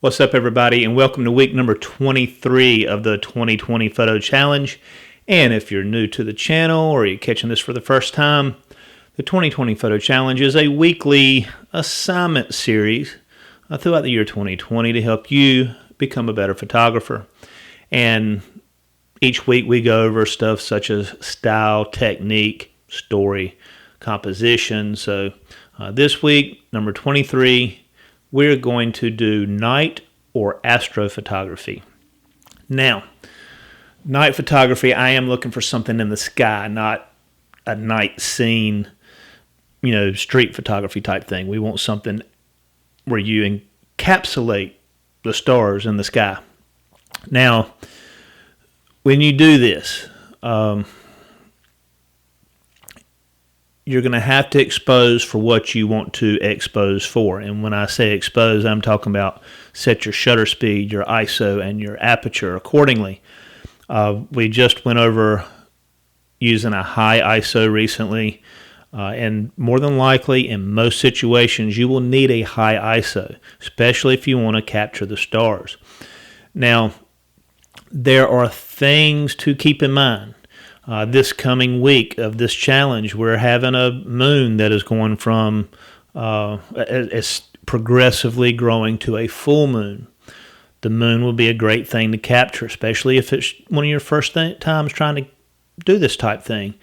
What's up, everybody, and welcome to week number 23 of the 2020 Photo Challenge. And if you're new to the channel or you're catching this for the first time, the 2020 Photo Challenge is a weekly assignment series throughout the year 2020 to help you become a better photographer. And each week we go over stuff such as style, technique, story, composition. So this week, number 23, we're going to do night or astrophotography. Now, night photography, I am looking for something in the sky, not a night scene, street photography type thing. We want something where you encapsulate the stars in the sky. Now, when you do this, you're going to have to expose for what you want to expose for. And when I say expose, I'm talking about set your shutter speed, your ISO, and your aperture accordingly. We just went over using a high ISO recently, and more than likely in most situations you will need a high ISO, especially if you want to capture the stars. Now, there are things to keep in mind. This coming week of this challenge, we're having a moon that is going from it's progressively growing to a full moon. The moon will be a great thing to capture, especially if it's one of your first times trying to do this type thing.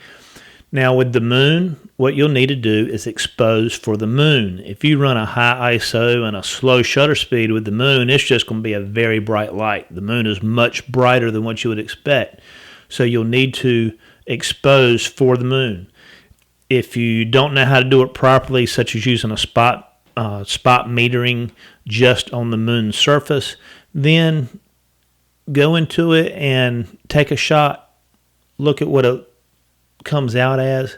Now, with the moon, what you'll need to do is expose for the moon. If you run a high ISO and a slow shutter speed with the moon, it's just going to be a very bright light. The moon is much brighter than what you would expect. So you'll need to expose for the moon. If you don't know how to do it properly, such as using a spot metering just on the moon's surface, then go into it and take a shot, look at what it comes out as,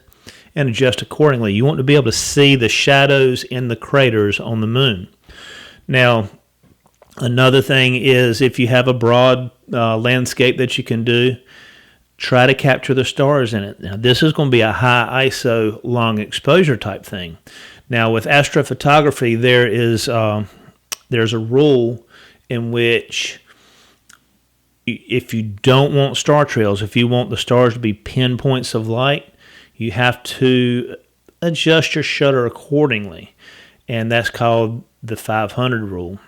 and adjust accordingly. You want to be able to see the shadows in the craters on the moon. Now, another thing is if you have a broad landscape that you can do, try to capture the stars in it. Now, this is going to be a high ISO, long exposure type thing. Now, with astrophotography, there's a rule in which if you don't want star trails, if you want the stars to be pinpoints of light, you have to adjust your shutter accordingly. And that's called the 500 rule.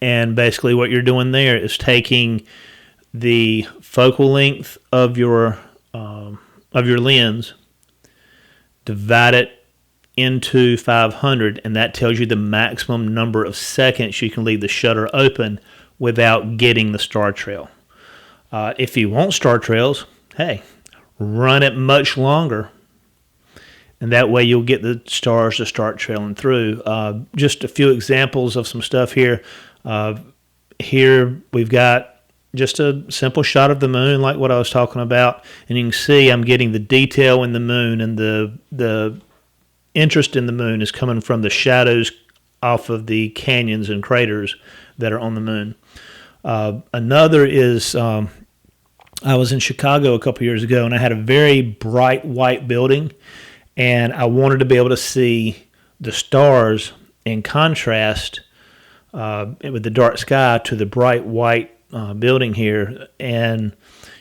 And basically what you're doing there is taking the focal length of your lens, divide it into 500, and that tells you the maximum number of seconds you can leave the shutter open without getting the star trail. If you want star trails, hey, run it much longer, and that way you'll get the stars to start trailing through. Just a few examples of some stuff here. Here we've got just a simple shot of the moon like what I was talking about. And you can see I'm getting the detail in the moon, and the interest in the moon is coming from the shadows off of the canyons and craters that are on the moon. Another is I was in Chicago a couple years ago, and I had a very bright white building, and I wanted to be able to see the stars in contrast with the dark sky to the bright white building here, and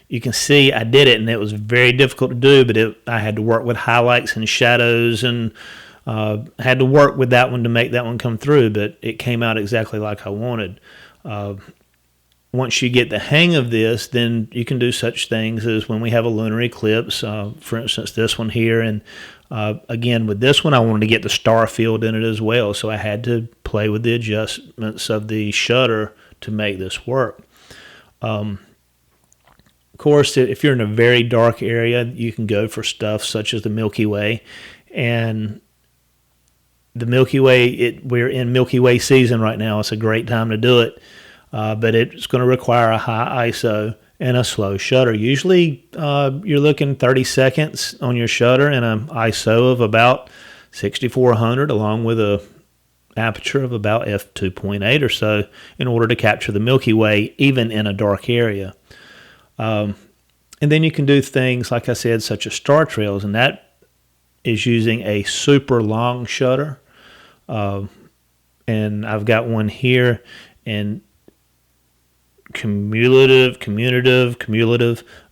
you can see I did it, and it was very difficult to do, but I had to work with highlights and shadows, and had to work with that one to make that one come through, but it came out exactly like I wanted. Once you get the hang of this, then you can do such things as when we have a lunar eclipse, for instance this one here, and again with this one I wanted to get the star field in it as well, so I had to play with the adjustments of the shutter to make this work. Of course, if you're in a very dark area, you can go for stuff such as the Milky Way. And the Milky Way, we're in Milky Way season right now. It's a great time to do it. But it's going to require a high ISO and a slow shutter. Usually you're looking 30 seconds on your shutter and an ISO of about 6400 along with a aperture of about f2.8 or so in order to capture the Milky Way even in a dark area. And then you can do things, like I said, such as star trails, and that is using a super long shutter. And I've got one here, and cumulative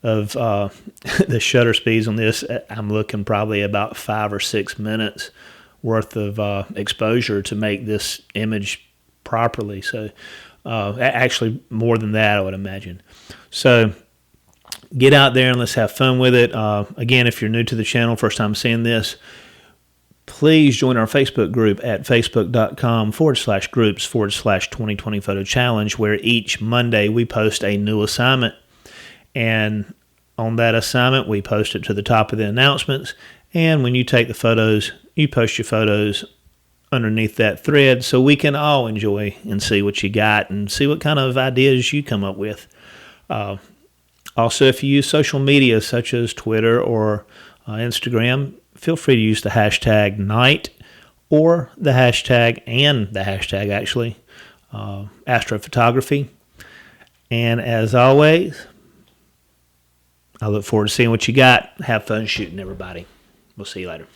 of the shutter speeds on this. I'm looking probably about 5 or 6 minutes worth of exposure to make this image properly. So actually more than that, I would imagine. So get out there and let's have fun with it. Again, if you're new to the channel, first time seeing this, please join our Facebook group at facebook.com/groups/2020 photo challenge, where each Monday we post a new assignment. And on that assignment, we post it to the top of the announcements. And when you take the photos, you post your photos underneath that thread so we can all enjoy and see what you got and see what kind of ideas you come up with. Also, if you use social media such as Twitter or Instagram, feel free to use the hashtag night or the hashtag actually, Astrophotography. And as always, I look forward to seeing what you got. Have fun shooting, everybody. We'll see you later.